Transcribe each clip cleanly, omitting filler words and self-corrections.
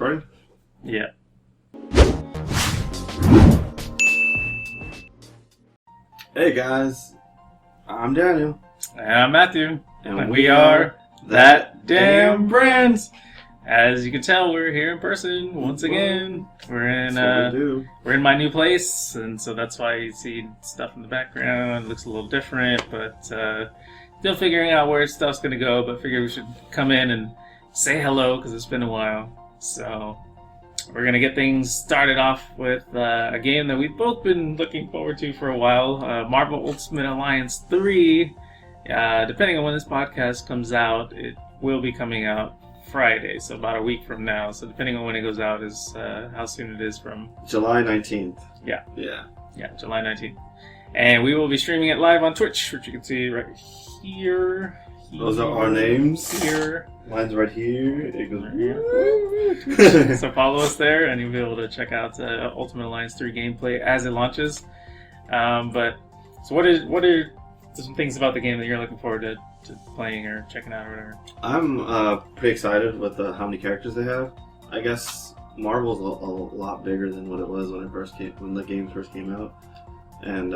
Recording? Yeah. Hey guys, I'm Daniel. And I'm Matthew. And we are That Damn Brands. As you can tell, we're here in person once again. We're in my new place, and so that's why you see stuff in the background. It looks a little different, but still figuring out where stuff's gonna go. But figure we should come in and say hello because it's been a while. So we're gonna get things started off with a game that we've both been looking forward to for a while. Marvel Ultimate Alliance 3. Depending on when this podcast comes out, it will be coming out Friday, so about a week from now. So depending on when it goes out is how soon it is from... July 19th. Yeah, July 19th. And we will be streaming it live on Twitch, which you can see right here. Those are our names. Here. Mine's right here. It goes right here. So follow us there, and you'll be able to check out Ultimate Alliance 3 gameplay as it launches. So what are some things about the game that you're looking forward to playing or checking out or whatever? I'm pretty excited with how many characters they have. I guess Marvel's a lot bigger than what it was when the game first came out, and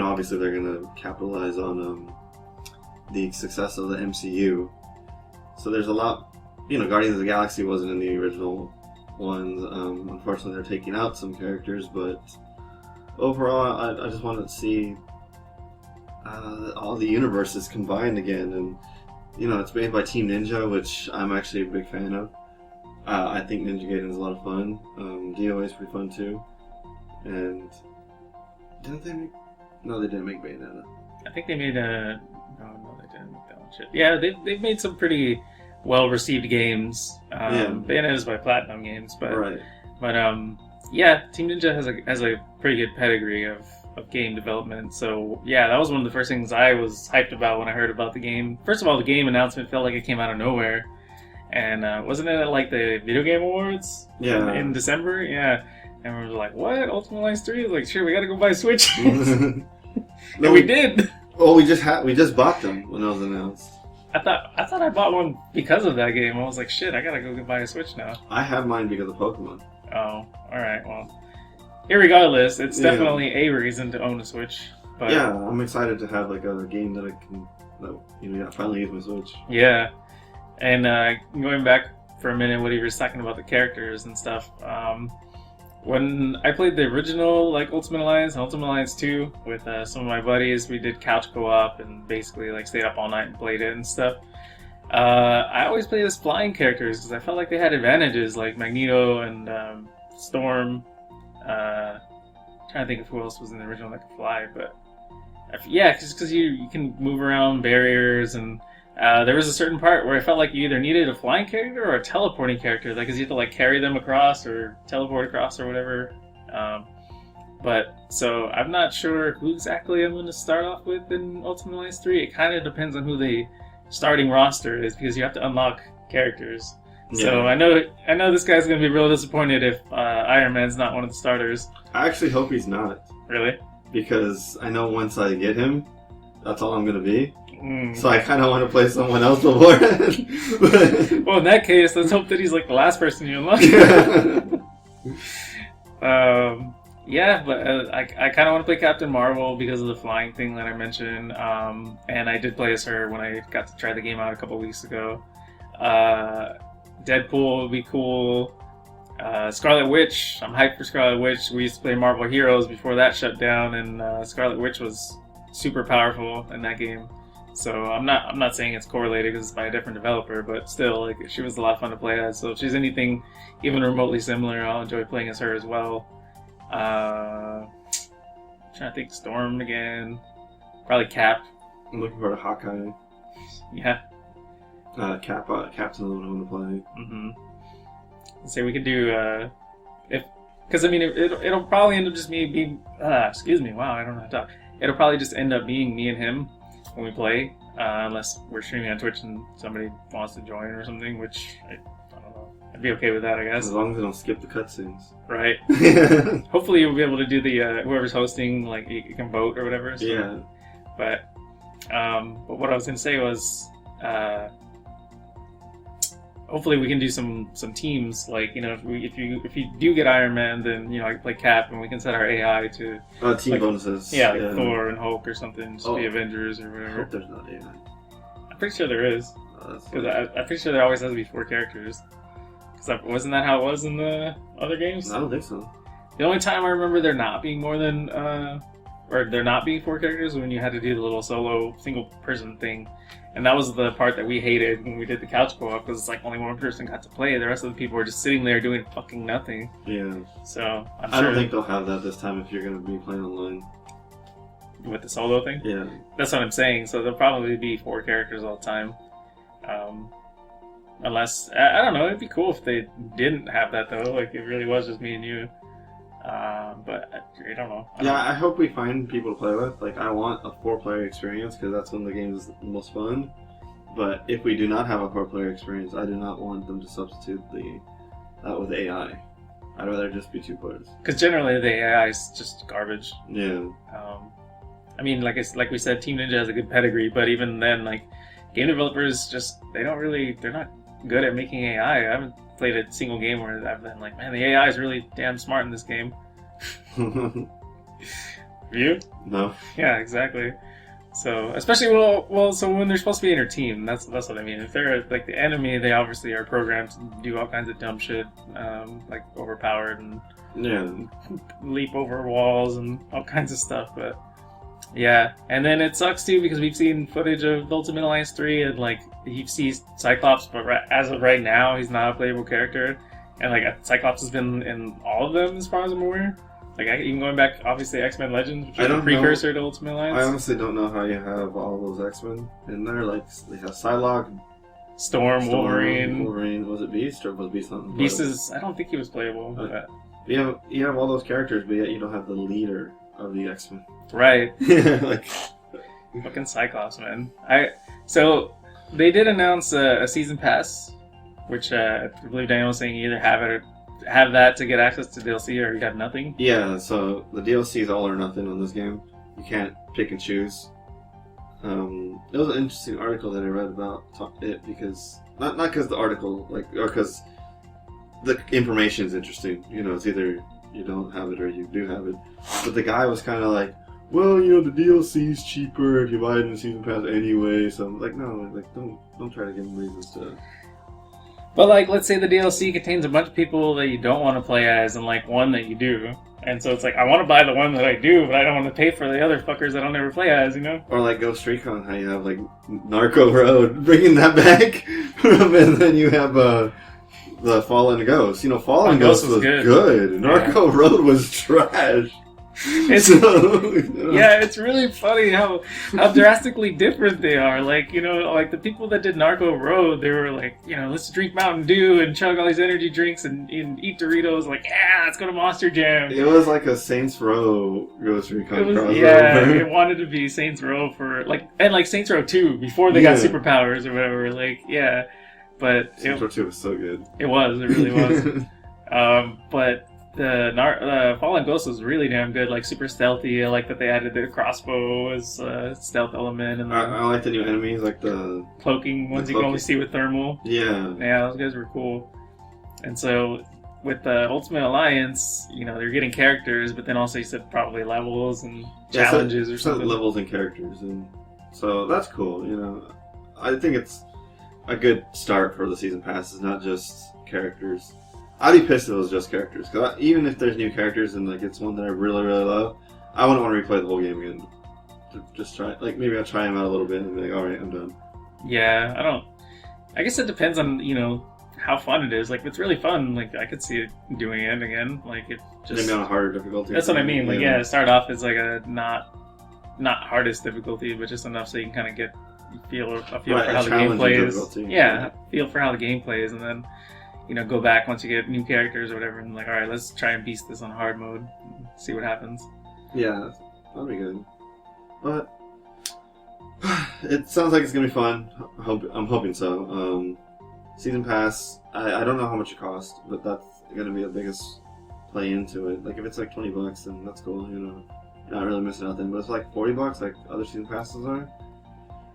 obviously they're gonna capitalize on the success of the MCU. So there's a lot. Guardians of the Galaxy wasn't in the original ones. Unfortunately, they're taking out some characters, but overall, I just wanted to see all the universes combined again. And it's made by Team Ninja, which I'm actually a big fan of. I think Ninja Gaiden is a lot of fun. DOA is pretty fun too. And didn't they make? No, they didn't make Bayonetta. I think they made No, they didn't make that one. Shit. Yeah, they've made some pretty well-received games. Bayonetta is by Platinum Games, but right. But yeah, Team Ninja has a pretty good pedigree of game development. So yeah, that was one of the first things I was hyped about when I heard about the game. First of all, the game announcement felt like it came out of nowhere, and wasn't it at like the Video Game Awards? Yeah. In December, yeah. And we were like, "What? Ultimate Alliance 3?" I was like, "Sure, we gotta go buy a Switch." And we did. Well, we just bought them when it was announced. I thought I bought one because of that game. I was like, shit, I gotta go buy a Switch now. I have mine because of Pokemon. Oh, alright, well. Irregardless, it's definitely a reason to own a Switch. But yeah, I'm excited to have like a game that I can finally use my Switch. Yeah. And going back for a minute, what he was talking about the characters and stuff. When I played the original Ultimate Alliance and Ultimate Alliance 2 with some of my buddies, we did couch co-op and basically stayed up all night and played it and stuff. I always played as flying characters because I felt like they had advantages like Magneto and Storm. Trying to think of who else was in the original that could fly, but yeah, just because you can move around barriers, and there was a certain part where I felt like you either needed a flying character or a teleporting character, because you had to carry them across or teleport across or whatever. But so I'm not sure who exactly I'm going to start off with in Ultimate Alliance 3. It kind of depends on who the starting roster is, because you have to unlock characters. Yeah. So I know this guy's going to be real disappointed if Iron Man's not one of the starters. I actually hope he's not. Really? Because I know once I get him, that's all I'm going to be. So I kind of want to play someone else before. Well, in that case, let's hope that he's the last person you unlock. Yeah, but I kind of want to play Captain Marvel because of the flying thing that I mentioned. And I did play as her when I got to try the game out a couple weeks ago. Deadpool would be cool. Scarlet Witch, I'm hyped for Scarlet Witch. We used to play Marvel Heroes before that shut down, and Scarlet Witch was super powerful in that game. So I'm not saying it's correlated because it's by a different developer, but still, she was a lot of fun to play as. So if she's anything even remotely similar, I'll enjoy playing as her as well. I'm trying to think, Storm again, probably Cap. I'm looking forward to Hawkeye. Yeah. Cap's another one I want to play. Mm-hmm. So we could do because it'll probably end up just me being. Excuse me. Wow, I don't know how to talk. It'll probably just end up being me and him when we play, unless we're streaming on Twitch and somebody wants to join or something, which I don't know. I'd be okay with that, I guess. As long as they don't skip the cutscenes. Right. Hopefully you'll be able to do the whoever's hosting, you can vote or whatever. So. Yeah. But what I was going to say was, hopefully we can do some teams. Like, you know, if you do get Iron Man, then, you know, I can play Cap, and we can set our AI to team like, bonuses. yeah, like Thor and Hulk or something, just be Avengers or I whatever. hope there's not AI. I'm pretty sure there is. That's Because I'm pretty sure there always has to be 4 characters. Because wasn't that how it was in the other games? I don't think so. The only time I remember there not being more than, or there not being 4 characters was when you had to do the little solo single person thing. And that was the part that we hated when we did the couch co-op, because it's like only one person got to play. The rest of the people were just sitting there doing fucking nothing. Yeah. So, I don't think they'll have that this time if you're going to be playing online. With the solo thing? Yeah. That's what I'm saying. So there'll probably be 4 characters all the time. Unless, I don't know, it'd be cool if they didn't have that though. Like, it really was just me and you. But I don't know. I hope we find people to play with. Like, I want a 4-player experience because that's when the game is the most fun. But if we do not have a 4-player experience, I do not want them to substitute that with AI. I'd rather just be 2 players. Because generally the AI is just garbage. Yeah. I mean, like we said, Team Ninja has a good pedigree, but even then, like, game developers they're not good at making AI. I haven't played a single game where I've been like, man, the AI is really damn smart in this game. You? No. Yeah, exactly. So, especially, so when they're supposed to be in your team, that's what I mean. If they're, like, the enemy, they obviously are programmed to do all kinds of dumb shit, like overpowered and leap over walls and all kinds of stuff, but yeah. And then it sucks too because we've seen footage of Ultimate Alliance 3 and like you see Cyclops, but as of right now he's not a playable character, and like Cyclops has been in all of them as far as I'm aware. Like, even going back, obviously, X-Men Legends, which is a precursor to Ultimate Alliance. I honestly don't know how you have all those X-Men in there. Like, they have Psylocke, Storm, Wolverine. Was it Beast, or was Beast something? Beast I don't think he was playable. But... You have all those characters, but yet you don't have the leader of the X-Men. Right. Like... Fucking Cyclops, man. So, they did announce a season pass, which I believe Daniel was saying you either have that to get access to DLC or you have nothing. Yeah, so the DLC is all or nothing on this game. You can't pick and choose. It was an interesting article that I read about it because not because the article or because the information is interesting. You know, it's either you don't have it or you do have it. But the guy was kind of like, well, you know, the DLC is cheaper if you buy it in the season pass anyway. So I'm like, no, like don't try to give them reasons to. But, like, let's say the DLC contains a bunch of people that you don't want to play as and, like, one that you do. And so it's like, I want to buy the one that I do, but I don't want to pay for the other fuckers that I'll never play as, you know? Or, like, Ghost Recon, how you have, like, Narco Road, bringing that back. And then you have the Fallen Ghost. You know, Fallen Ghost was good. Narco Road was trash. It's yeah, it's really funny how drastically different they are. Like, you know, like the people that did Narco Road, they were like, you know, let's drink Mountain Dew and chug all these energy drinks and eat Doritos. Like, yeah, let's go to Monster Jam. It was like a Saints Row Ghost Recon crossover. Yeah, it wanted to be Saints Row and Saints Row 2 before they got superpowers or whatever. Like, yeah, but Saints Row 2 was so good. It really was. But the Fallen Ghost was really damn good, like super stealthy. I like that they added the crossbow as a stealth element, and I like the new enemies, like the cloaking ones you can only see with thermal. Yeah, those guys were cool. And so with the Ultimate Alliance, you know, they're getting characters, but then also you said probably levels and challenges or something. Levels and characters, and so that's cool. You know, I think it's a good start for the season pass. It's not just characters. I'd be pissed if it was just characters, because even if there's new characters and like it's one that I really, really love, I wouldn't want to replay the whole game again. Just try, like, maybe I'll try them out a little bit and be like, alright, I'm done. Yeah, I guess it depends on, you know, how fun it is. Like, if it's really fun, like, I could see it doing it again. Like, it just... Maybe on a harder difficulty. That's what I mean. Like, yeah, start off as like a not hardest difficulty, but just enough so you can kind of get feel for how the game plays. Yeah, feel for how the game plays, and then, you know, go back once you get new characters or whatever, and like, all right, let's try and beast this on hard mode, and see what happens. Yeah, that'll be good. But it sounds like it's gonna be fun. I'm hoping so. Season pass, I don't know how much it costs, but that's gonna be the biggest play into it. Like, if it's like $20, then that's cool. You know, you're not really missing out then. But it's like $40, like other season passes are.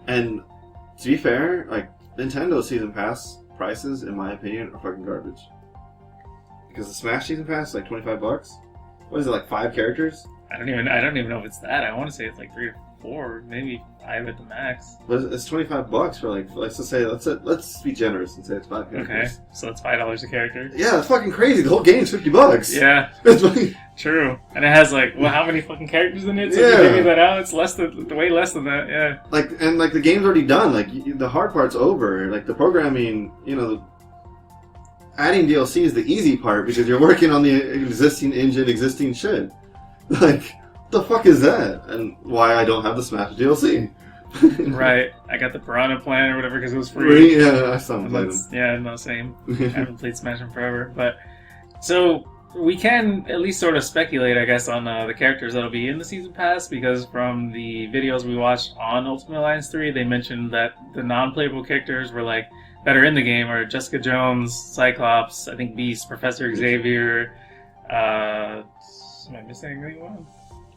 And to be fair, like Nintendo's season pass prices, in my opinion, are fucking garbage. Because the Smash Season Pass is like $25. What is it, like 5 characters? I don't even know if it's that. I want to say it's like 3 or 4, maybe 5 at the max. But it's $25 for like, let's just say, let's be generous and say it's 5 characters. Okay, so it's $5 a character. Yeah, it's fucking crazy. The whole game's $50. Yeah, It's fucking... true. And it has like, well, how many fucking characters in it? So Yeah. if you figure that out, it's way less than that. Yeah. Like, and like the game's already done. Like the hard part's over. Like the programming, adding DLC is the easy part because you're working on the existing engine, existing shit. Like, what the fuck is that? And why I don't have the Smash DLC. Right. I got the Piranha plan or whatever because it was free. Yeah, I still haven't played them. Yeah, no, same. I haven't played Smash in forever. But, so, we can at least sort of speculate, I guess, on the characters that'll be in the Season Pass, because from the videos we watched on Ultimate Alliance 3, they mentioned that the non-playable characters were like, that are in the game are Jessica Jones, Cyclops, I think Beast, Professor Xavier, am I missing anyone?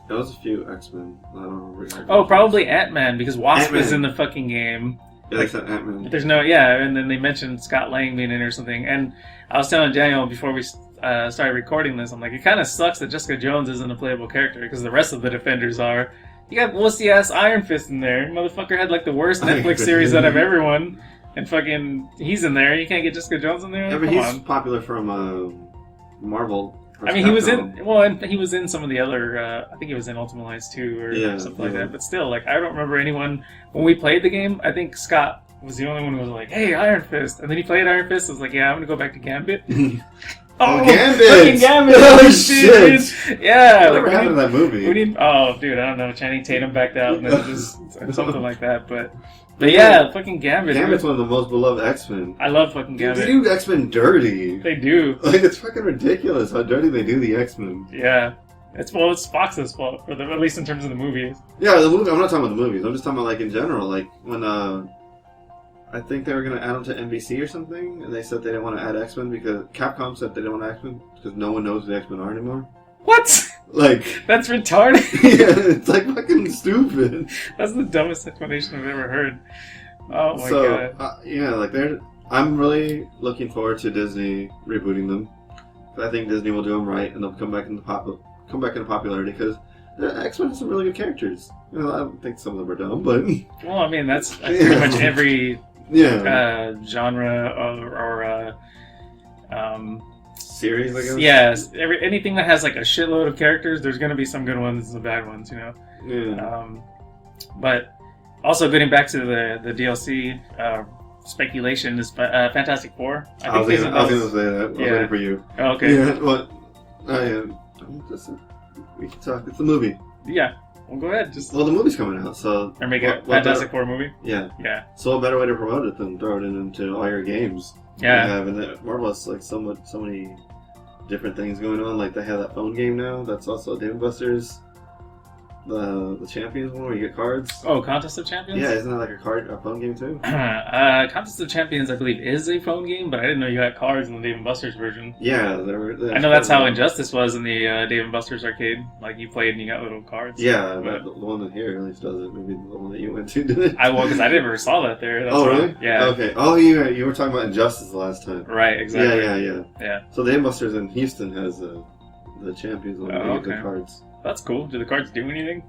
There was a few X-Men. I don't remember. Oh, probably Ant-Man, because Wasp Ant-Man. is in the fucking game. Yeah, they said Ant-Man. There's no, yeah, and then they mentioned Scott Lang being in or something. And I was telling Daniel before we started recording this, I'm like, it kind of sucks that Jessica Jones isn't a playable character, because the rest of the Defenders are. You got wussy-ass Iron Fist in there. Motherfucker had like the worst Netflix series out of everyone. And fucking, he's in there. You can't get Jessica Jones in there? Yeah, but Come he's on. popular from Marvel. I mean, he was in, well, and he was in some of the other, I think he was in Ultimate Alliance 2 or something like that. But still, like, I don't remember anyone, when we played the game, I think Scott was the only one who was like, hey, Iron Fist. And then he played Iron Fist. I was like, yeah, I'm going to go back to Gambit. Oh, Gambit! Fucking Gambit! Oh, shit! Yeah. Whatever happened to that movie? Oh, dude, I don't know. Channing Tatum backed out and then just something like that. But yeah, fucking Gambit. Gambit's one of the most beloved X-Men. I love fucking Gambit. They do X-Men dirty. They do. Like, it's fucking ridiculous how dirty they do the X-Men. Yeah. It's Fox's fault, at least in terms of the movies. Yeah, the movie. I'm not talking about the movies. I'm just talking about, like, in general. Like, when, I think they were going to add them to NBC or something, and they said they didn't want to add X-Men because Capcom said they didn't want X-Men because no one knows who the X-Men are anymore. What? Like... That's retarded. Yeah, it's like fucking stupid. That's the dumbest explanation I've ever heard. Oh my god. Yeah, like I'm really looking forward to Disney rebooting them. I think Disney will do them right, and they'll come back into popularity because X-Men has some really good characters. I don't think some of them are dumb, but well, I mean that's pretty much every genre or series, I guess. Yes, anything that has like a shitload of characters, there's going to be some good ones and some bad ones, Yeah. But also getting back to the DLC speculation is Fantastic Four. I was going to say that. I was waiting for you. Oh, okay. Yeah. What? We can talk. It's a movie. Yeah. Well, go ahead. Well, the movie's coming out, so... Or make a Fantastic Four movie? Yeah. Yeah. So a better way to promote it than throw it into all your games. Yeah. And Marvel has like so many different things going on. Like they have that phone game now. That's also Dave & Buster's. The Champions one where you get cards. Oh, Contest of Champions? Yeah, isn't that like a phone game too? Contest of Champions, I believe, is a phone game, but I didn't know you got cards in the Dave & Buster's version. Yeah, I know that's how Injustice was in the Dave & Buster's arcade. Like you played and you got little cards. Yeah, but the one that here at least does it. Maybe the one that you went to did it. Because I never saw that there. That's really? Yeah. Okay. Oh, you were talking about Injustice the last time. Right. Exactly. Yeah. So Dave & Buster's in Houston has the Champions one. Oh, okay. The cards. That's cool. Do the cards do anything?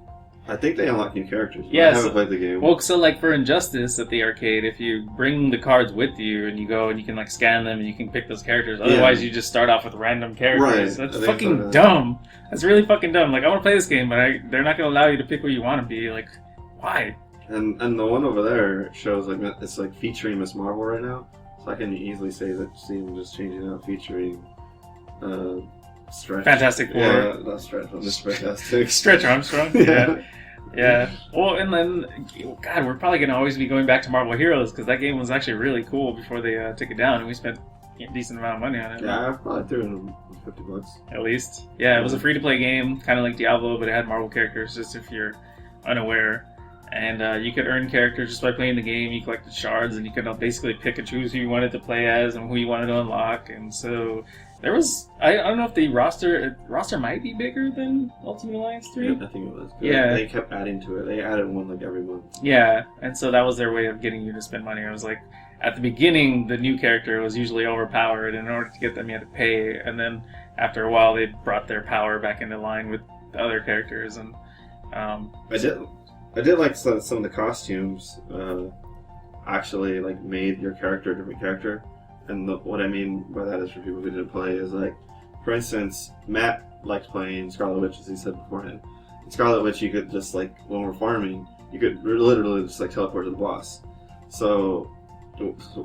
I think they unlock new characters. Yeah, I haven't played the game. Well, so like for Injustice at the arcade, if you bring the cards with you and you go and you can like scan them and you can pick those characters. Otherwise, you just start off with random characters. Right. That's fucking dumb. That's really fucking dumb. Like I want to play this game, but they're not going to allow you to pick what you want to be. Like, why? And the one over there shows like it's like featuring Miss Marvel right now, so I can easily see them just changing out featuring. Stretch. Fantastic Four. Yeah, not Stretch. Miss Fantastic. Stretch Armstrong. Yeah. Yeah. Well, and then, God, we're probably going to always be going back to Marvel Heroes because that game was actually really cool before they took it down, and we spent a decent amount of money on it. Yeah, I probably threw in $50. At least. Yeah, it was a free-to-play game, kind of like Diablo, but it had Marvel characters, just if you're unaware. And you could earn characters just by playing the game. You collected shards, and you could basically pick and choose who you wanted to play as and who you wanted to unlock. And so there was... I don't know if the roster might be bigger than Ultimate Alliance 3. Yeah, I think it was. Yeah. They kept adding to it. They added one like every month. Yeah, and so that was their way of getting you to spend money. I was like... at the beginning, the new character was usually overpowered, and in order to get them, you had to pay. And then after a while, they brought their power back into line with the other characters. And I did like some of the costumes. Actually, like made your character a different character. And what I mean by that is, for people who didn't play, is like, for instance, Matt liked playing Scarlet Witch, as he said beforehand. In Scarlet Witch, you could just, like, when we're farming, you could literally just, like, teleport to the boss. So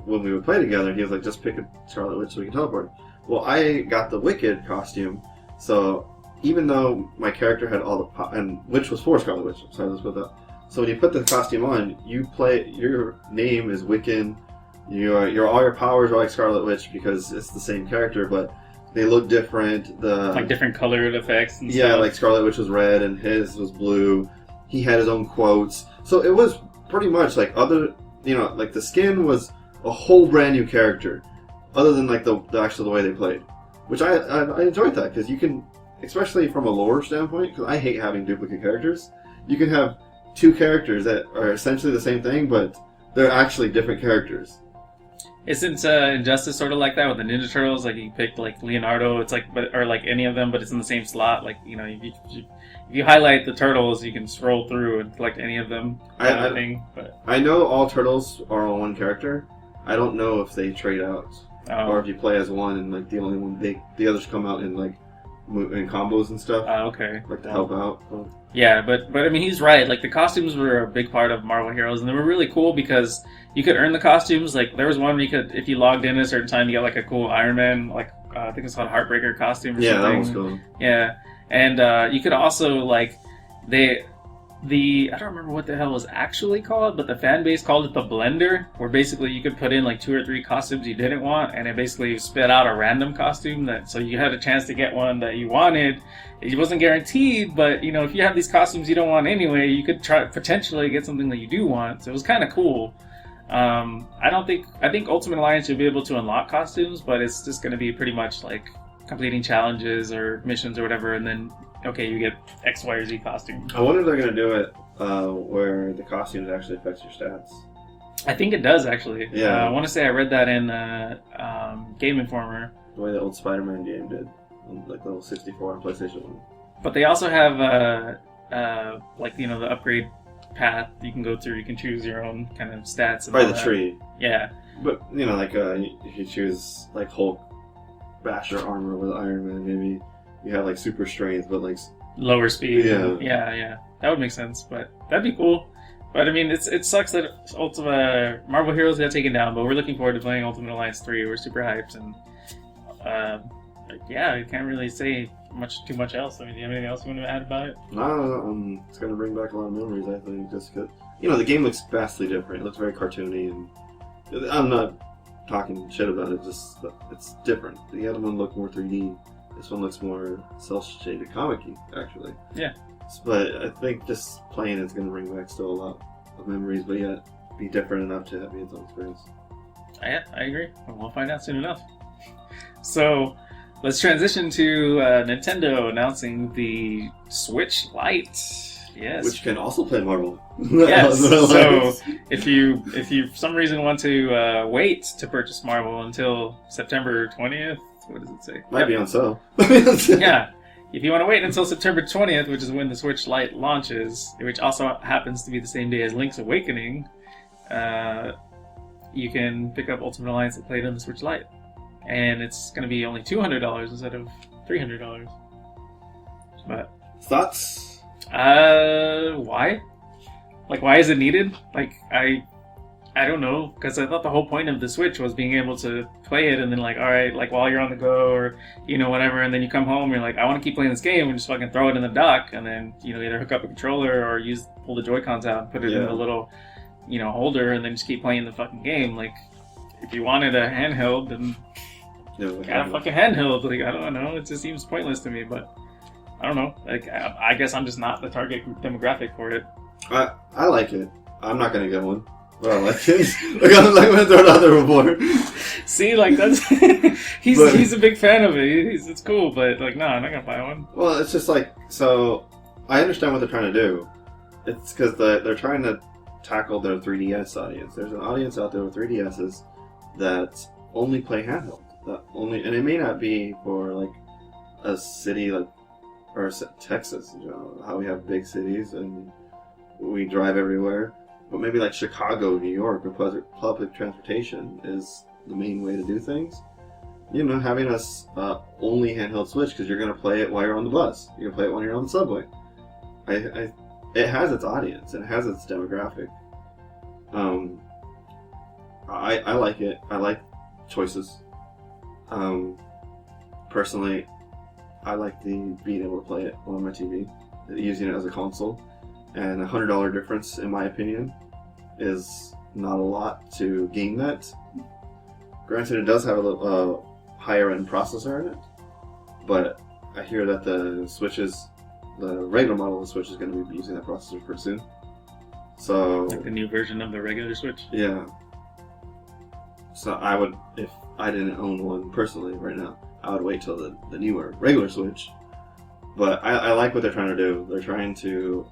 when we would play together, he was like, just pick a Scarlet Witch so we can teleport. Well, I got the Wicked costume, so even though my character had all the and Witch was for Scarlet Witch, so let's put that. So when you put the costume on, your name is Wiccan. Your all your powers are like Scarlet Witch because it's the same character, but they look different. Like different colored effects and yeah, stuff. like Scarlet Witch was red and his was blue. He had his own quotes. So it was pretty much like like the skin was a whole brand new character, other than like the actual the way they played, which I enjoyed that, because you can, especially from a lore standpoint, because I hate having duplicate characters. You can have two characters that are essentially the same thing, but they're actually different characters. Isn't Injustice sort of like that with the Ninja Turtles? Like you picked like Leonardo, it's like, or like any of them, but it's in the same slot. Like, you know, if you highlight the turtles, you can scroll through and collect any of them. I know all turtles are on one character. I don't know if they trade out, or if you play as one and like the only one the others come out in like in combos and stuff. Okay. Like to help out. Yeah, but I mean, he's right. Like, the costumes were a big part of Marvel Heroes, and they were really cool because you could earn the costumes. Like, there was one where you could, if you logged in at a certain time, you got like a cool Iron Man, like I think it's called Heartbreaker costume or something. Yeah, that was cool. Yeah, and you could also like I don't remember what the hell it was actually called, but the fan base called it the blender, where basically you could put in like 2 or 3 costumes you didn't want, and it basically spit out a random costume so you had a chance to get one that you wanted. It wasn't guaranteed, but you know, if you have these costumes you don't want anyway, you could try potentially get something that you do want. So it was kind of cool. I think Ultimate Alliance you'll be able to unlock costumes, but it's just going to be pretty much like completing challenges or missions or whatever, and then okay, you get X, Y, or Z costume. I wonder if they're going to do it where the costumes actually affects your stats. I think it does, actually. Yeah. I want to say I read that in Game Informer. The way the old Spider-Man game did, on like level 64 on PlayStation 1. But they also have, like, you know, the upgrade path you can go through. You can choose your own kind of stats. By the tree. Yeah. But, you know, like, if you choose, like, Hulk Basher armor with Iron Man, maybe you have, like, super strength, but, like... lower speed. Yeah. Yeah. That would make sense, but that'd be cool. But, I mean, it sucks that Marvel Heroes got taken down, but we're looking forward to playing Ultimate Alliance 3. We're super hyped, and, yeah, I can't really say too much else. I mean, do you have anything else you want to add about it? No, it's going to bring back a lot of memories, I think, just because, you know, the game looks vastly different. It looks very cartoony, and I'm not talking shit about it, just it's different. The other one looked more 3D. This one looks more cel-shaded, comic-y, actually. Yeah. But I think just playing it's going to bring back still a lot of memories, but yet be different enough to have hands-on experience. Yeah, I agree. We'll find out soon enough. So, let's transition to Nintendo announcing the Switch Lite. Yes. Which can also play Marvel. Yes. So, if you for some reason want to wait to purchase Marvel until September 20th, what does it say? Might be on sale. Yeah. If you want to wait until September 20th, which is when the Switch Lite launches, which also happens to be the same day as Link's Awakening, you can pick up Ultimate Alliance and play it on the Switch Lite. And it's going to be only $200 instead of $300. But thoughts? Why? Like, why is it needed? Like, I don't know, because I thought the whole point of the Switch was being able to play it and then, like, alright, like, while you're on the go or, you know, whatever, and then you come home, you're like, I want to keep playing this game, and just fucking throw it in the dock, and then, you know, either hook up a controller or pull the Joy-Cons out and put it in a little, you know, holder, and then just keep playing the fucking game. Like, if you wanted a handheld, then got a fucking handheld. Like, I don't know, it just seems pointless to me, but I don't know. Like, I guess I'm just not the target demographic for it. I like it. I'm not gonna get one. But I like it. Like, I'm gonna throw it out there before. See, like, that's he's a big fan of it. It's cool, but like, no, I'm not gonna buy one. Well, it's just like, so I understand what they're trying to do. It's because they're trying to tackle their 3DS audience. There's an audience out there with 3DSs that only play handheld. And it may not be for like a city like or Texas, you know, how we have big cities and we drive everywhere. But maybe like Chicago, New York, where public transportation is the main way to do things. You know, having us only handheld Switch because you're going to play it while you're on the bus. You're going to play it when you're on the subway. It has its audience. It has its demographic. I like it. I like choices. Personally, I like being able to play it on my TV, using it as a console. And $100 difference, in my opinion, is not a lot to gain that. Granted, it does have a higher end processor in it, but I hear that the regular model of the Switch is going to be using that processor pretty soon. So, like the new version of the regular Switch? Yeah. So I would, if I didn't own one personally right now, I would wait till the newer regular Switch. But I like what they're trying to do. They're trying to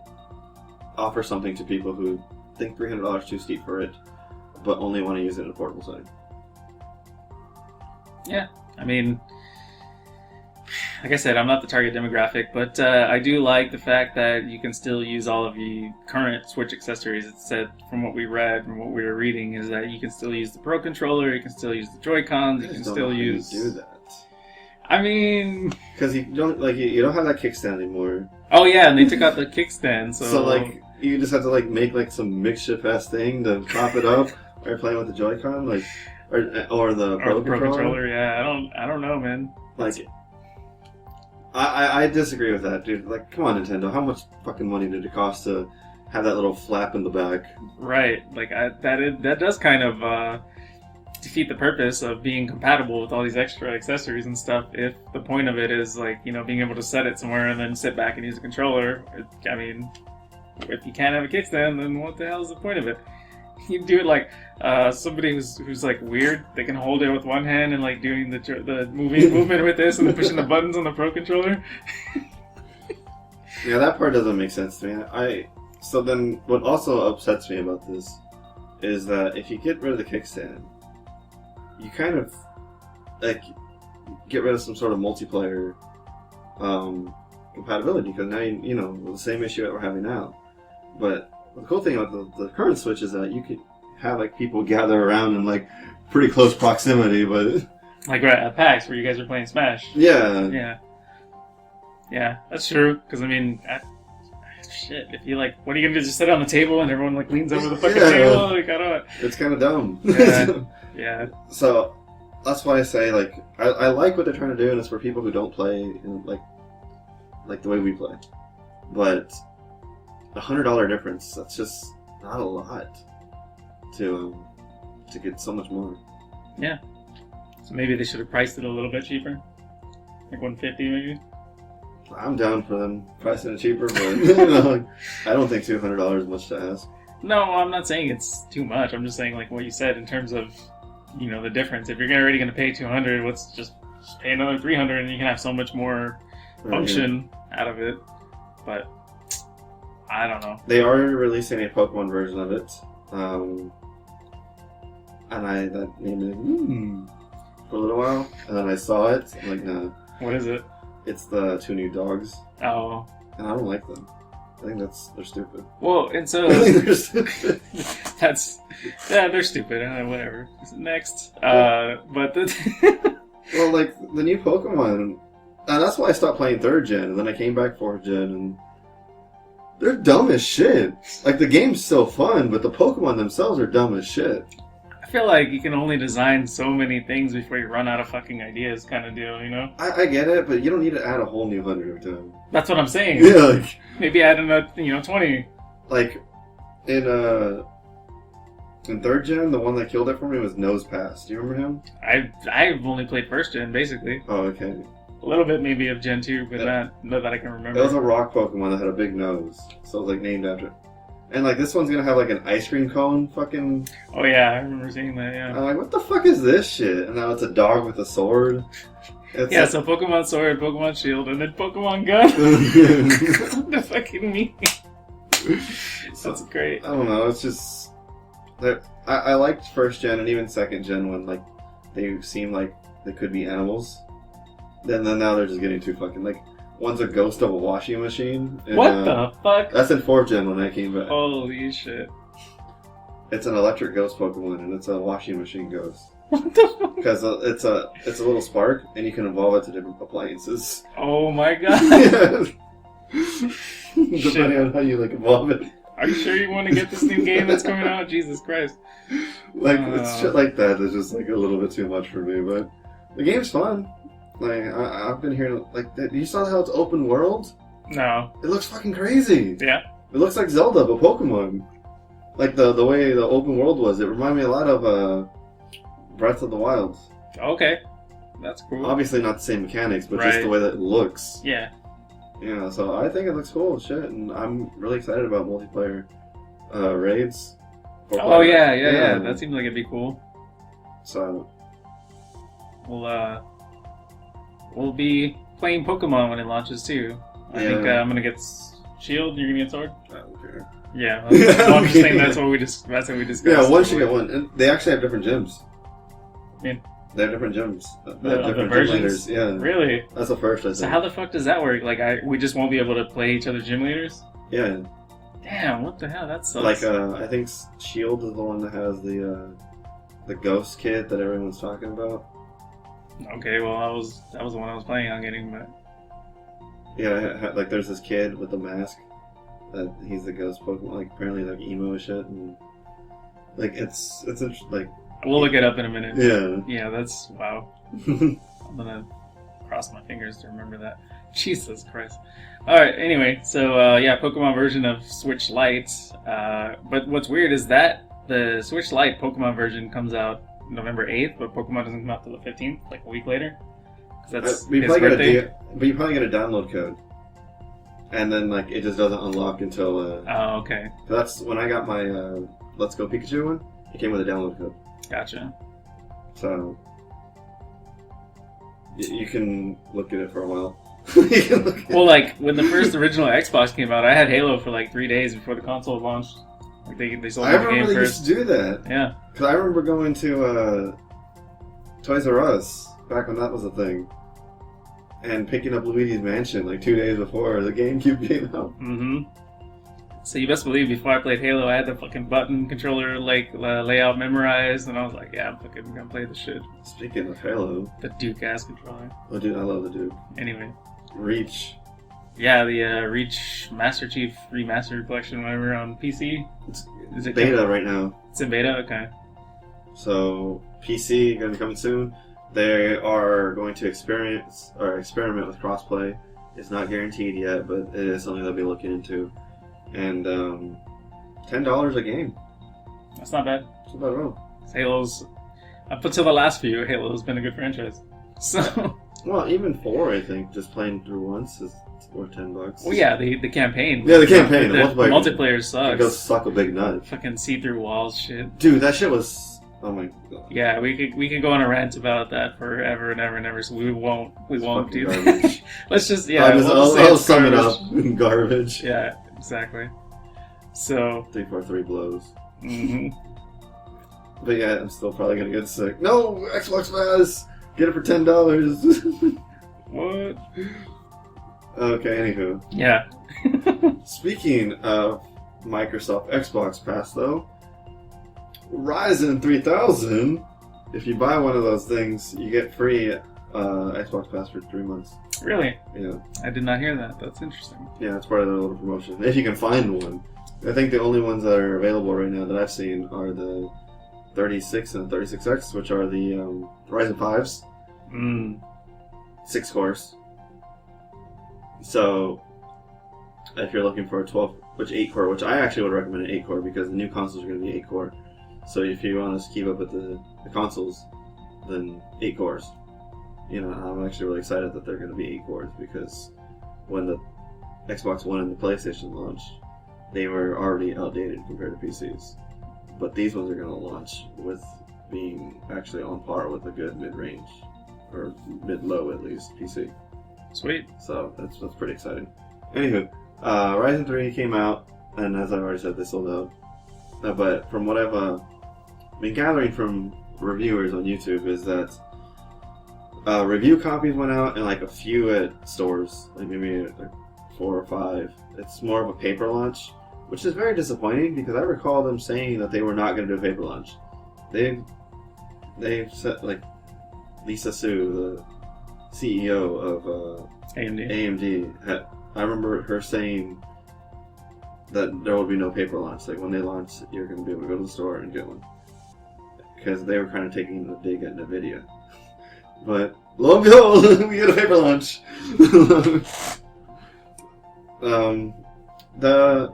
offer something to people who think $300 is too steep for it, but only want to use it in a portable setting. Yeah, I mean, like I said, I'm not the target demographic, but I do like the fact that you can still use all of the current Switch accessories. It said, from what we read, from what we were reading, is that you can still use the Pro Controller, you can still use the Joy-Cons, you can still use... do that. I mean... Because you don't have that kickstand anymore. Oh yeah, and they took out the kickstand, so... So, like, you just have to, like, make, like, some makeshift-ass thing to prop it up while you're playing with the Joy-Con, like... Or the Pro Controller. Yeah, I don't know, man. Like, I disagree with that, dude. Like, come on, Nintendo. How much fucking money did it cost to have that little flap in the back? Right. Like, that does kind of defeat the purpose of being compatible with all these extra accessories and stuff. If the point of it is, like, you know, being able to set it somewhere and then sit back and use a controller. I mean, if you can't have a kickstand, then what the hell is the point of it? You do it like somebody who's like weird. They can hold it with one hand and like doing the movement with this and then pushing the buttons on the Pro Controller. Yeah, that part doesn't make sense to me. So then, what also upsets me about this is that if you get rid of the kickstand, you kind of like get rid of some sort of multiplayer compatibility, because now you know the same issue that we're having now, but. The cool thing about the current Switch is that you could have like people gather around in like pretty close proximity, but like right at PAX where you guys are playing Smash. Yeah, that's true. Because I mean, shit, if you like, what are you gonna do? Just sit on the table and everyone like leans over the fucking table? Like, I don't. It's kind of dumb. Yeah. So that's why I say like I like what they're trying to do, and it's for people who don't play in, like the way we play, but. $100 difference, that's just not a lot to get so much more. Yeah. So maybe they should have priced it a little bit cheaper? Like $150 maybe? I'm down for them pricing it cheaper, but you know, I don't think $200 is much to ask. No, I'm not saying it's too much. I'm just saying like what you said in terms of, you know, the difference. If you're already going to pay $200, let's just pay another $300 and you can have so much more function out of it. But I don't know. They are releasing a Pokemon version of it, and that made me for a little while, and then I saw it. I'm like, nah. What is it? It's the 2 new dogs. Oh. And I don't like them. I think they're stupid. Well, and so I think they're stupid. they're stupid. Whatever. Next, but well, like the new Pokemon, and that's why I stopped playing 3rd gen, and then I came back 4th gen, and. They're dumb as shit. Like, the game's so fun, but the Pokemon themselves are dumb as shit. I feel like you can only design so many things before you run out of fucking ideas, kind of deal, you know? I get it, but you don't need to add a whole new 100 every time. That's what I'm saying. Yeah, like... Maybe add another, 20. Like, in 3rd gen, the one that killed it for me was Nose Pass. Do you remember him? I've only played 1st gen, basically. Oh, okay. A little bit maybe of Gen 2, but not that I can remember. It was a rock Pokemon that had a big nose, so it was like named after it. And like this one's gonna have like an ice cream cone fucking... Oh yeah, I remember seeing that, yeah. I'm like, what the fuck is this shit? And now it's a dog with a sword. It's so Pokemon Sword, Pokemon Shield, and then Pokemon Gun. What the fucking mean? That's great. I don't know, it's just... I liked first gen and even second gen when like they seemed like they could be animals. Then now they're just getting too fucking like one's a ghost of a washing machine. And, What the fuck? That's in fourth gen when I came back. Holy shit! It's an electric ghost Pokemon and it's a washing machine ghost. What the fuck? Because it's a little spark and you can evolve it to different appliances. Oh my god! Depending on how you like evolve it. Are you sure you want to get this new game that's coming out? Jesus Christ! Like it's shit like that. It's just like a little bit too much for me, but the game's fun. Like I've been hearing like you saw how it's open world? No. It looks fucking crazy. Yeah. It looks like Zelda, but Pokemon. Like the way the open world was, it reminded me a lot of Breath of the Wild. Okay, that's cool. Obviously not the same mechanics, but Right. just the way that it looks. Yeah. Yeah, so I think it looks cool as shit, and I'm really excited about multiplayer raids. Oh yeah. That seems like it'd be cool. So We'll be playing Pokemon when it launches too. I think Yeah. I'm gonna get Shield. You're gonna get Sword. I don't care. Yeah. I'm just saying that's what we discussed. Yeah, one should get one. And they actually have different gyms. Yeah. They have different gyms. The different gym versions? leaders. Yeah. Really? That's the first, I think. So how the fuck does that work? Like, we just won't be able to play each other's gym leaders? Yeah. Damn, what the hell? That sucks. Like, I think Shield is the one that has the ghost kit that everyone's talking about. Okay, well, that was the one I was planning on getting, but Yeah, like there's this kid with the mask that he's the ghost Pokemon. Like apparently like emo and shit, and like it's interesting. Like we'll look it up in a minute. yeah. Yeah, that's wow. I'm gonna cross my fingers to remember that. Jesus Christ. All right. Anyway, so yeah, Pokemon version of Switch Lite. But what's weird is that the Switch Lite Pokemon version comes out November 8th, but Pokemon doesn't come out till the 15th, like a week later. 'Cause that's But you his probably birthday. but you probably get a download code, and then like it just doesn't unlock until. Oh, okay. That's when I got my Let's Go Pikachu one. It came with a download code, Gotcha. so you can look at it for a while. You can look at Well, like when the first original Xbox came out, I had Halo for like 3 days before the console launched. Like they sold I me the game remember they first. used to do that. Yeah. Because I remember going to Toys R Us back when that was a thing, and picking up Luigi's Mansion like 2 days before the GameCube came out. Mm-hmm. So you best believe before I played Halo, I had the fucking button controller layout memorized, and I was like, yeah, I'm fucking gonna play the shit. Speaking of Halo, The Duke ass controller. oh dude, I love the Duke. Anyway. Reach. Yeah, the Reach Master Chief Remastered Collection, whatever, on PC. Is it Beta right now. It's in beta? Okay. So PC gonna be coming soon. They are going to experiment with crossplay. It's not guaranteed yet, but it is something they'll be looking into. And $10 a game. That's not bad. That's about all. Halo's, up until the last few, Halo's been a good franchise. So, Well, even 4, I think, just playing through once is worth $10. well, yeah, the campaign. Yeah, the campaign. The multiplayer It sucks. goes suck a big nut. Fucking see-through walls, shit. Dude, that shit was. Oh my god. Yeah, we could go on a rant about that forever and ever and ever. So we won't fucking do that. garbage. Let's just I'll sum it up. Garbage. Yeah, exactly. So 343 blows. mhm. But yeah, I'm still probably gonna get sick. No, Xbox Pass. Get it for $10. What? Okay, anywho. Yeah. Speaking of Microsoft Xbox Pass, though, Ryzen 3000. If you buy one of those things, you get free Xbox Pass for 3 months. Really? Yeah. I did not hear that. That's interesting. Yeah, it's part of their little promotion. If you can find one. I think the only ones that are available right now that I've seen are the 36 and the 36X, which are the Ryzen 5s. Mm. 6 cores. So, if you're looking for a 8 core, which I actually would recommend an 8 core because the new consoles are going to be 8 core. So if you want to keep up with the consoles, then 8 cores. You know, I'm actually really excited that they're going to be 8 cores because when the Xbox One and the PlayStation launched, they were already outdated compared to PCs. But these ones are going to launch with being actually on par with a good mid-range, or mid-low at least, PC. Sweet. So that's pretty exciting. Anywho, Ryzen 3 came out, and as I already said, they sold out. But from what I've been gathering from reviewers on YouTube is that review copies went out and like a few at stores, like maybe like 4 or 5. It's more of a paper launch, which is very disappointing because I recall them saying that they were not going to do a paper launch. They've said, like, Lisa Su, the CEO of AMD, I remember her saying that there will be no paper launch. Like, when they launch, you're going to be able to go to the store and get one. Because they were kind of taking a dig at NVIDIA. But, lo and behold, we get a paper launch. The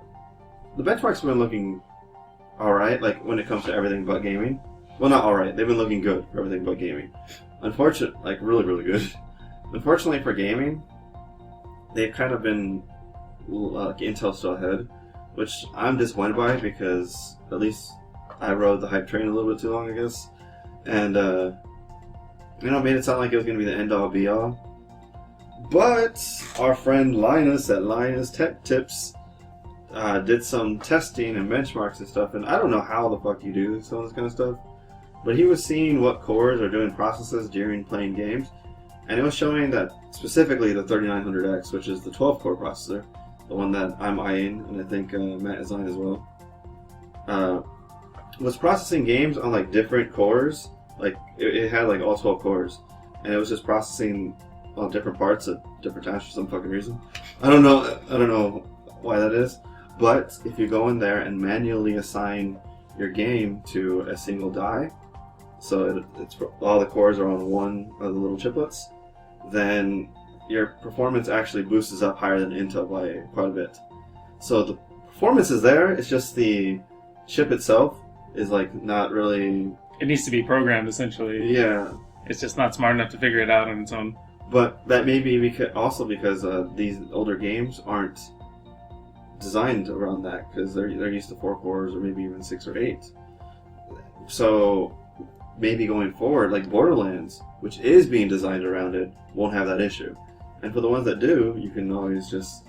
benchmarks have been looking alright, like, when it comes to everything but gaming. Well, not alright, they've been looking good for everything but gaming. Unfortunately, like, really, really good. Unfortunately for gaming, they've kind of been, like, Intel still ahead, which I'm disappointed by because at least I rode the hype train a little bit too long, I guess. And, made it sound like it was going to be the end-all, be-all. But our friend Linus at Linus Tech Tips did some testing and benchmarks and stuff, and I don't know how the fuck you do some of this kind of stuff, but he was seeing what cores are doing processes during playing games, and it was showing that specifically the 3900X, which is the 12-core processor, the one that I'm eyeing, and I think Matt is eyeing as well, was processing games on like different cores. Like it had like all 12 cores, and it was just processing on different parts at different times for some fucking reason. I don't know why that is. But if you go in there and manually assign your game to a single die, so it's all the cores are on one of the little chiplets, then your performance actually boosts up higher than Intel by quite a bit. So the performance is there. It's just the chip itself is like not really. It needs to be programmed essentially. Yeah. It's just not smart enough to figure it out on its own. But that may be because these older games aren't designed around that because they're used to 4 cores or maybe even 6 or 8. So maybe going forward, like Borderlands, which is being designed around it, won't have that issue. And for the ones that do, you can always just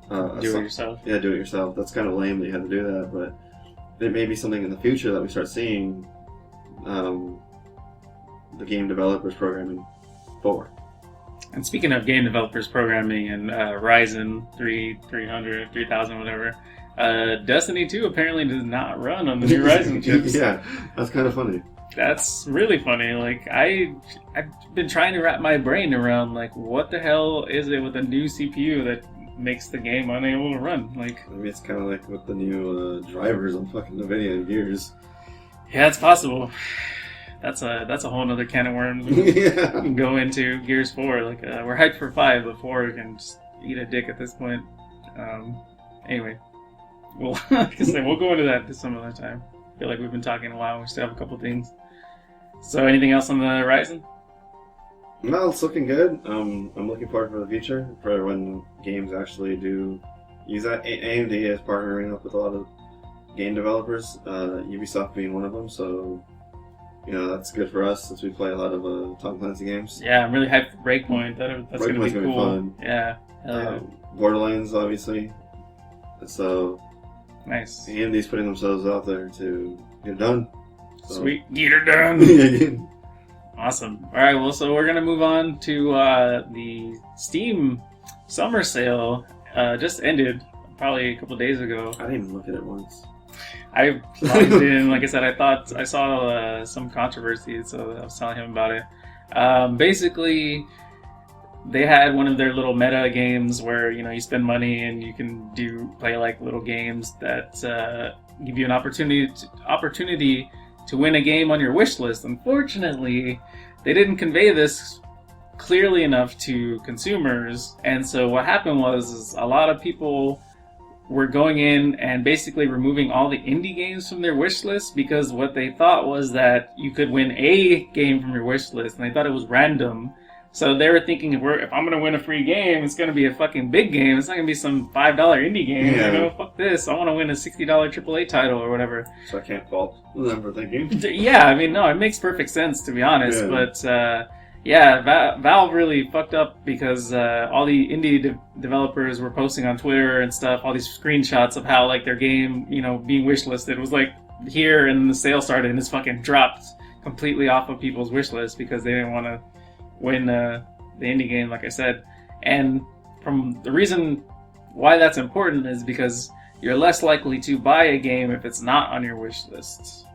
do it yourself. Yeah, do it yourself. That's kind of lame that you have to do that, but it may be something in the future that we start seeing the game developers programming for. And speaking of game developers programming and Ryzen 300, 3000, whatever, Destiny 2 apparently does not run on the new Ryzen chips. Yeah, that's kind of funny. That's really funny. Like, I've been trying to wrap my brain around, like, what the hell is it with a new CPU that makes the game unable to run? Like, I mean, it's kind of like with the new drivers on fucking NVIDIA and Gears. Yeah, it's possible. That's a whole other can of worms we can go into. Gears 4. Like, we're hyped for 5, but 4 can just eat a dick at this point. Anyway, like I said, we'll go into that some other time. I feel like we've been talking a while. We still have a couple things. So, anything else on the Ryzen? No, it's looking good. I'm looking forward for the future, for when games actually do use that. AMD is partnering up with a lot of game developers, Ubisoft being one of them, so that's good for us since we play a lot of Tom Clancy games. Yeah, I'm really hyped for Breakpoint. That's going to be cool. Fun. Yeah. Borderlands, obviously. So nice. AMD's putting themselves out there to get it done. So. Sweet. Get her done. Awesome. All right, well, so we're going to move on to the Steam summer sale. Just ended probably a couple days ago. I didn't even look at it once. I logged in. Like I said, I saw some controversy, so I was telling him about it. Basically, they had one of their little meta games where you spend money and you can play like little games that give you an opportunity to win a game on your wish list. Unfortunately, they didn't convey this clearly enough to consumers, and so what happened was a lot of people were going in and basically removing all the indie games from their wish list because what they thought was that you could win a game from your wish list, and they thought it was random. So they were thinking, if I'm going to win a free game, it's going to be a fucking big game. It's not going to be some $5 indie game. Yeah. Fuck this. I want to win a $60 AAA title or whatever. So I can't fault them for thinking. Yeah, I mean, no, it makes perfect sense, to be honest. Yeah. But, Valve really fucked up because all the indie developers were posting on Twitter and stuff, all these screenshots of how, like, their game, being wishlisted. It was like, here, and the sale started, and it's fucking dropped completely off of people's wish list because they didn't want to win the indie game, like I said. And from the reason why that's important is because you're less likely to buy a game if it's not on your wish list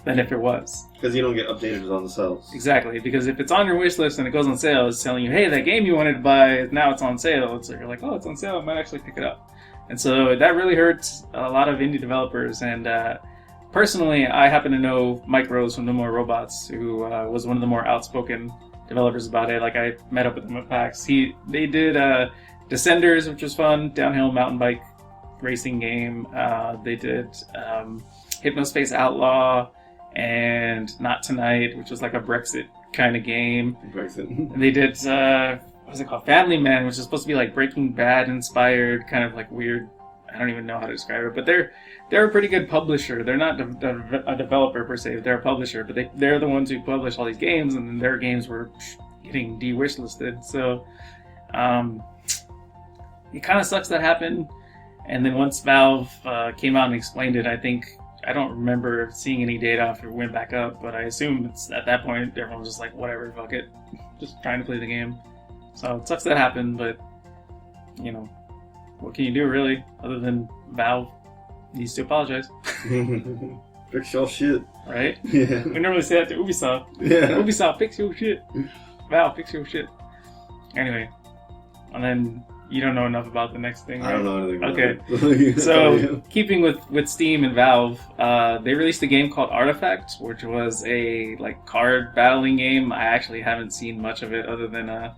than if it was. Because you don't get updated on the sales. Exactly, because if it's on your wish list and it goes on sale, it's telling you, hey, that game you wanted to buy, now it's on sale. So you're like, oh, it's on sale, I might actually pick it up. And so that really hurts a lot of indie developers. And personally, I happen to know Mike Rose from No More Robots, who was one of the more outspoken developers about it. Like, I met up with him at PAX. They did Descenders, which was fun, downhill mountain bike racing game. They did Hypnospace Outlaw and Not Tonight, which was like a Brexit kind of game. Brexit. And they did what was it called? Family Man, which is supposed to be like Breaking Bad inspired, kind of like weird. I don't even know how to describe it, but they're a pretty good publisher. They're not a developer per se. They're a publisher, but they're the ones who publish all these games, and their games were getting de-wish listed. So it kind of sucks that happened. And then once Valve came out and explained it, I don't remember seeing any data after it went back up, but I assume it's at that point everyone was just like, whatever, fuck it, just trying to play the game. So it sucks that happened, but you know, what can you do really other than Valve needs to apologize? Fix your shit. Right? Yeah. We normally say that to Ubisoft. Yeah. Ubisoft, fix your shit. Valve, fix your shit. Anyway, and then you don't know enough about the next thing, right? I don't know anything about Okay. it. So, keeping with Steam and Valve, they released a game called Artifact, which was a like card battling game. I actually haven't seen much of it other than a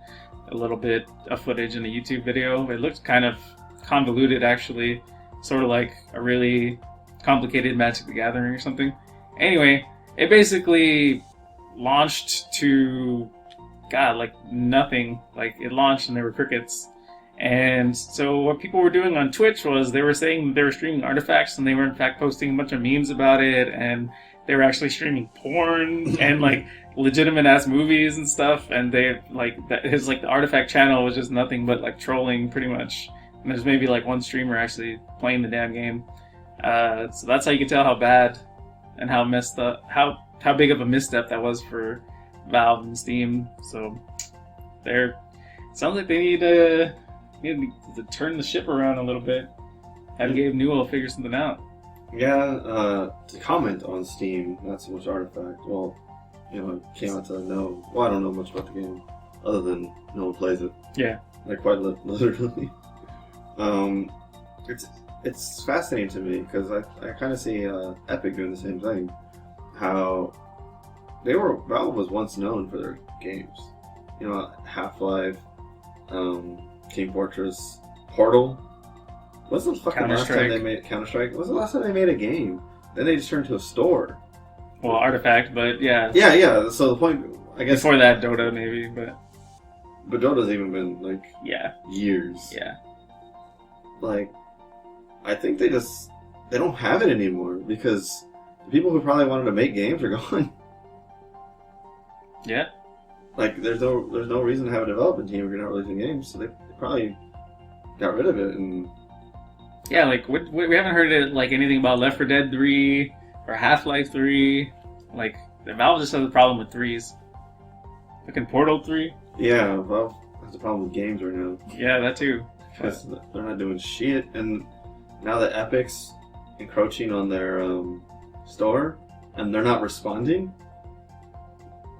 little bit of footage in a YouTube video. It looked kind of convoluted, actually, sort of like a really complicated Magic the Gathering or something. Anyway, it basically launched to like nothing. Like, it launched and there were crickets. And so what people were doing on Twitch was they were saying they were streaming Artifacts, and they were in fact posting a bunch of memes about it, and they were actually streaming porn and like legitimate ass movies and stuff. And they like his like the Artifact channel was just nothing but like trolling pretty much. And there's maybe like one streamer actually playing the damn game. So that's how you can tell how bad and how messed up, how big of a misstep that was for Valve and Steam. So sounds like they need to turn the ship around a little bit. Have Gabe Newell figure something out. Yeah, to comment on Steam, not so much Artifact. Well, you know, I came out to know. Well, I don't know much about the game, other than no one plays it. Yeah. Like, quite literally. It's fascinating to me, because I kind of see Epic doing the same thing. How Valve was once known for their games. You know, Half-Life, Team Fortress, Portal. When's the fucking last time they made Counter-Strike? When's the last time they made a game? Then they just turned to a store. Well, Artifact, but yeah. Yeah. So the point, I guess. Before that, Dota maybe, but. But Dota's even been like. Yeah. Years. Yeah. Like, I think they don't have it anymore, because the people who probably wanted to make games are gone. Yeah. Like, there's no reason to have a development team if you're not releasing games, so they probably got rid of it. And yeah, like we haven't heard it, like anything about Left 4 Dead 3 or Half-Life 3. Like, Valve just has a problem with 3s. Like in Portal 3. Yeah, Valve has a problem with games right now. Yeah, that too. Because they're not doing shit, and now that Epic's encroaching on their store, and they're not responding.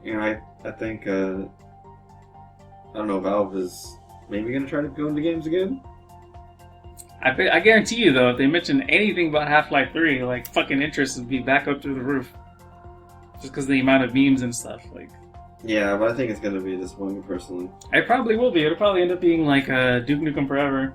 You know, I think, I don't know, Valve is maybe going to try to go into games again? I guarantee you, though, if they mention anything about Half-Life 3, like, fucking interest would be back up through the roof. Just because of the amount of memes and stuff, like. Yeah, but I think it's going to be disappointing, personally. It probably will be. It'll probably end up being like Duke Nukem Forever.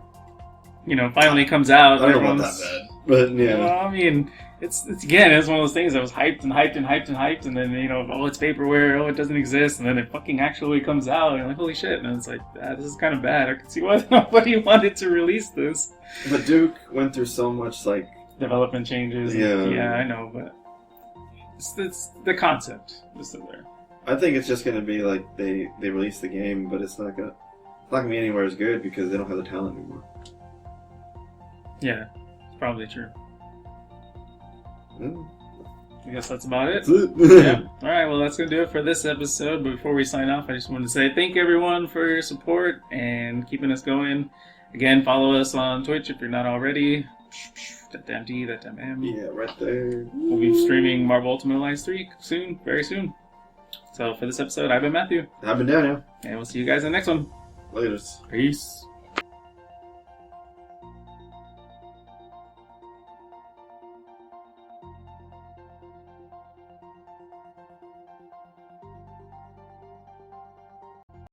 You know, finally comes out. I don't know about that bad. But, yeah. Well, I mean, it's one of those things that was hyped and hyped and hyped and hyped, and then, you know, oh, it's vaporware, oh, it doesn't exist, and then it fucking actually comes out, and you're like, holy shit, and it's like, this is kind of bad. I can see why nobody wanted to release this. But Duke went through so much, like... development changes. Yeah. Yeah, I know, but it's the concept is still there. I think it's just going to be like they release the game, but it's not going to be anywhere as good because they don't have the talent anymore. Yeah, it's probably true. Well, I guess that's about it. That's it. Yeah. All right. Well, that's gonna do it for this episode. But before we sign off, I just wanted to say thank everyone for your support and keeping us going. Again, follow us on Twitch if you're not already. That damn D, that damn M. Yeah, right there. We'll be streaming Marvel Ultimate Alliance 3 soon, very soon. So for this episode, I've been Matthew. I've been Daniel. And we'll see you guys in the next one. Later. Peace.